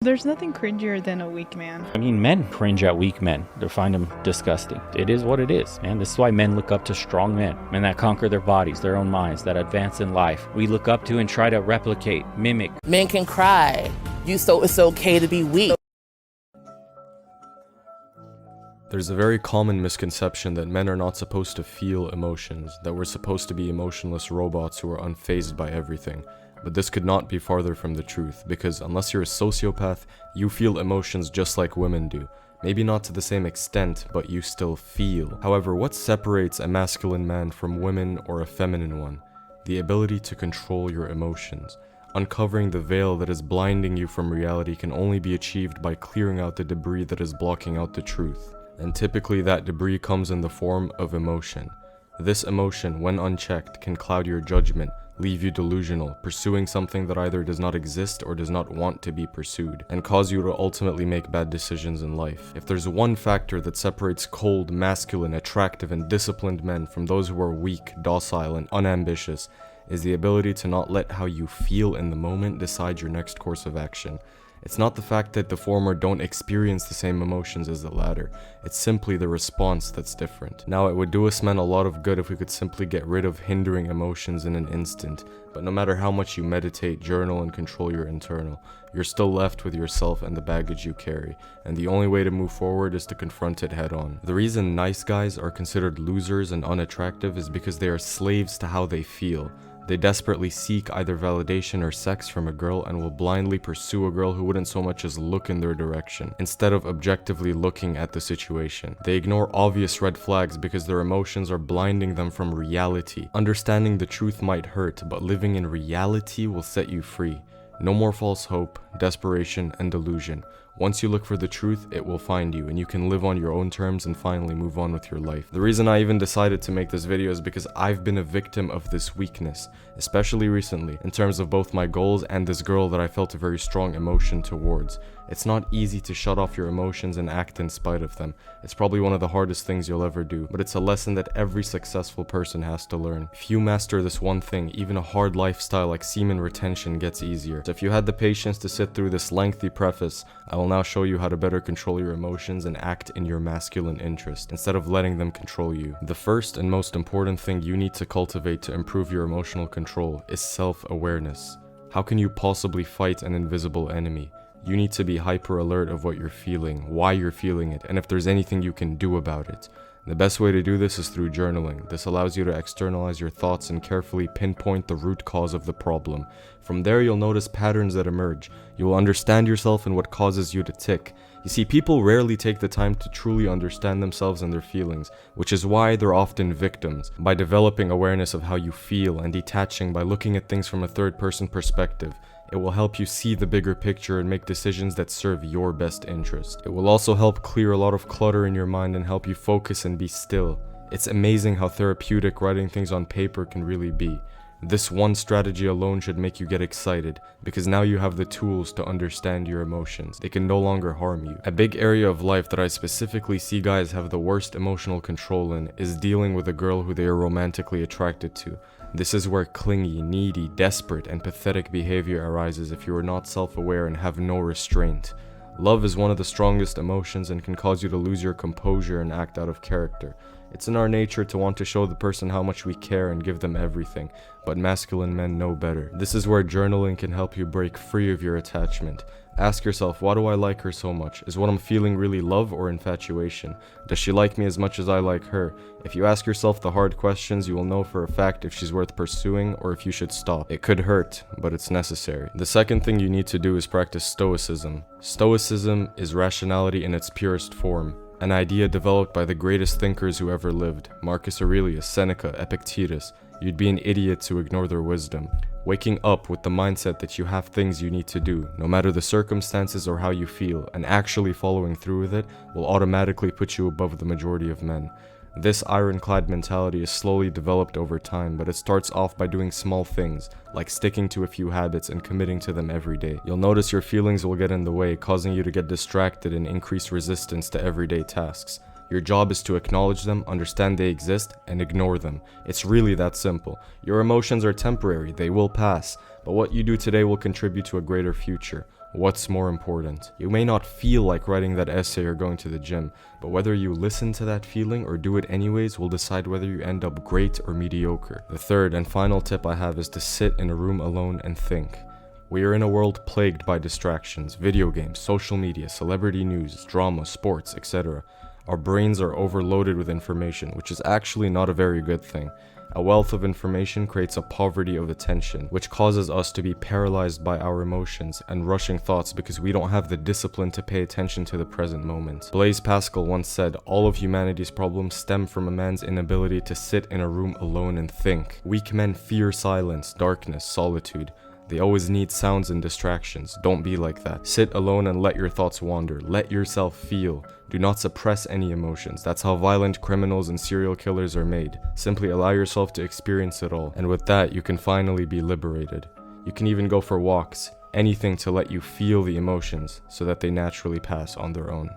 There's nothing cringier than a weak man. I mean, men cringe at weak men. They find them disgusting. It is what it is, man. This is why men look up to strong men that conquer their bodies, their own minds, that advance in life. We look up to and try to replicate, mimic. Men can cry. So it's okay to be weak. There's a very common misconception that men are not supposed to feel emotions, that we're supposed to be emotionless robots who are unfazed by everything. But this could not be farther from the truth, because unless you're a sociopath, you feel emotions just like women do. Maybe not to the same extent, but you still feel. However, what separates a masculine man from women or a feminine one? The ability to control your emotions. Uncovering the veil that is blinding you from reality can only be achieved by clearing out the debris that is blocking out the truth. And typically that debris comes in the form of emotion. This emotion, when unchecked, can cloud your judgment, leave you delusional, pursuing something that either does not exist or does not want to be pursued, and cause you to ultimately make bad decisions in life. If there's one factor that separates cold, masculine, attractive, and disciplined men from those who are weak, docile, and unambitious, is the ability to not let how you feel in the moment decide your next course of action. It's not the fact that the former don't experience the same emotions as the latter, it's simply the response that's different. Now, it would do us men a lot of good if we could simply get rid of hindering emotions in an instant, but no matter how much you meditate, journal, and control your internal, you're still left with yourself and the baggage you carry, and the only way to move forward is to confront it head on. The reason nice guys are considered losers and unattractive is because they are slaves to how they feel. They desperately seek either validation or sex from a girl and will blindly pursue a girl who wouldn't so much as look in their direction, instead of objectively looking at the situation. They ignore obvious red flags because their emotions are blinding them from reality. Understanding the truth might hurt, but living in reality will set you free. No more false hope, desperation, and delusion. Once you look for the truth, it will find you, and you can live on your own terms and finally move on with your life. The reason I even decided to make this video is because I've been a victim of this weakness, especially recently, in terms of both my goals and this girl that I felt a very strong emotion towards. It's not easy to shut off your emotions and act in spite of them. It's probably one of the hardest things you'll ever do, but it's a lesson that every successful person has to learn. If you master this one thing, even a hard lifestyle like semen retention gets easier. So if you had the patience to sit through this lengthy preface, I will now show you how to better control your emotions and act in your masculine interest, instead of letting them control you. The first and most important thing you need to cultivate to improve your emotional control is self-awareness. How can you possibly fight an invisible enemy? You need to be hyper alert of what you're feeling, why you're feeling it, and if there's anything you can do about it. The best way to do this is through journaling. This allows you to externalize your thoughts and carefully pinpoint the root cause of the problem. From there, you'll notice patterns that emerge. You will understand yourself and what causes you to tick. You see, people rarely take the time to truly understand themselves and their feelings, which is why they're often victims. By developing awareness of how you feel and detaching by looking at things from a third-person perspective, it will help you see the bigger picture and make decisions that serve your best interest. It will also help clear a lot of clutter in your mind and help you focus and be still. It's amazing how therapeutic writing things on paper can really be. This one strategy alone should make you get excited, because now you have the tools to understand your emotions. They can no longer harm you. A big area of life that I specifically see guys have the worst emotional control in is dealing with a girl who they are romantically attracted to. This is where clingy, needy, desperate, and pathetic behavior arises if you are not self-aware and have no restraint. Love is one of the strongest emotions and can cause you to lose your composure and act out of character. It's in our nature to want to show the person how much we care and give them everything, but masculine men know better. This is where journaling can help you break free of your attachment. Ask yourself, why do I like her so much? Is what I'm feeling really love or infatuation? Does she like me as much as I like her? If you ask yourself the hard questions, you will know for a fact if she's worth pursuing or if you should stop. It could hurt, but it's necessary. The second thing you need to do is practice Stoicism. Stoicism is rationality in its purest form. An idea developed by the greatest thinkers who ever lived, Marcus Aurelius, Seneca, Epictetus. You'd be an idiot to ignore their wisdom. Waking up with the mindset that you have things you need to do, no matter the circumstances or how you feel, and actually following through with it will automatically put you above the majority of men. This ironclad mentality is slowly developed over time, but it starts off by doing small things, like sticking to a few habits and committing to them every day. You'll notice your feelings will get in the way, causing you to get distracted and increase resistance to everyday tasks. Your job is to acknowledge them, understand they exist, and ignore them. It's really that simple. Your emotions are temporary, they will pass, but what you do today will contribute to a greater future. What's more important? You may not feel like writing that essay or going to the gym, but whether you listen to that feeling or do it anyways will decide whether you end up great or mediocre. The third and final tip I have is to sit in a room alone and think. We are in a world plagued by distractions, video games, social media, celebrity news, drama, sports, etc. Our brains are overloaded with information, which is actually not a very good thing. A wealth of information creates a poverty of attention, which causes us to be paralyzed by our emotions and rushing thoughts because we don't have the discipline to pay attention to the present moment. Blaise Pascal once said, "All of humanity's problems stem from a man's inability to sit in a room alone and think." Weak men fear silence, darkness, solitude. They always need sounds and distractions. Don't be like that. Sit alone and let your thoughts wander. Let yourself feel. Do not suppress any emotions. That's how violent criminals and serial killers are made. Simply allow yourself to experience it all. And with that, you can finally be liberated. You can even go for walks. Anything to let you feel the emotions so that they naturally pass on their own.